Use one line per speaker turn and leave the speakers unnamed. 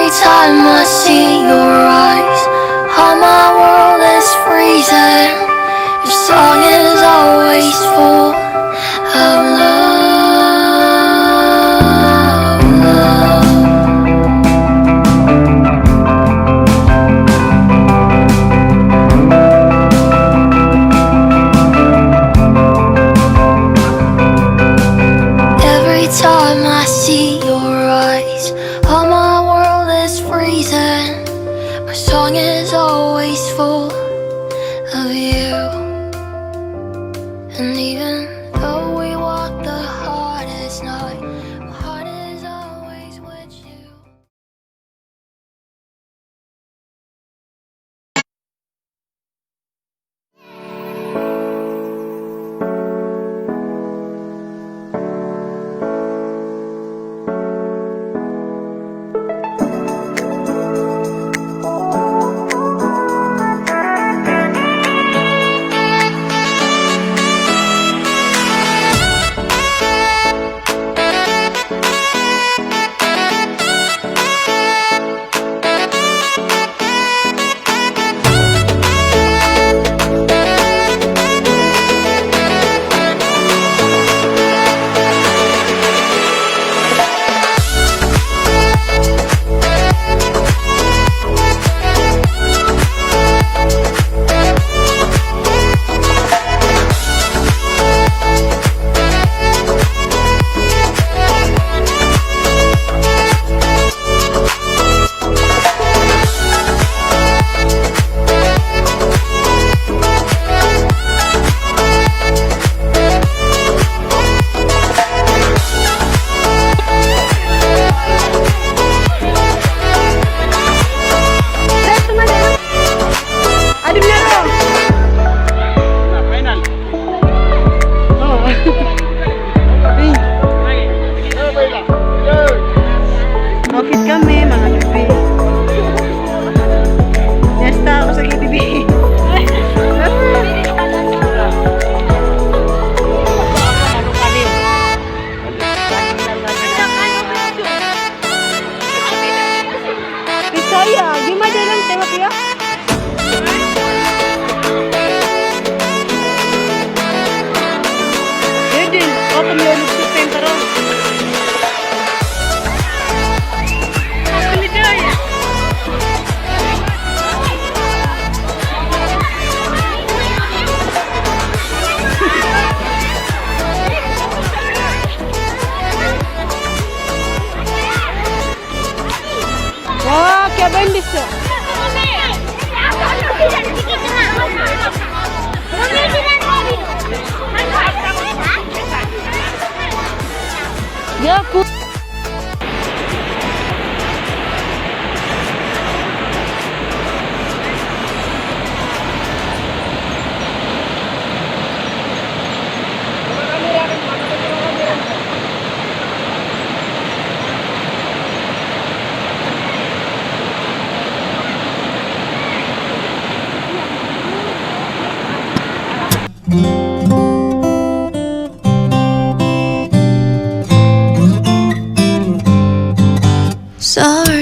time I see your eyes, all my world is freezing. Your song is always full of love. Every time I see your eyes, all my world is freezing. My song is always full of you. And even though we walk the hardest night, my heart is always with you.
Bakit kami, mga bibi? Nesta ako sa bibi. Bisaya, di madalang tema kaya? Jadi, apa yang lu tentara? Wah, kayak bendis ya. Ya, aku.
Sorry.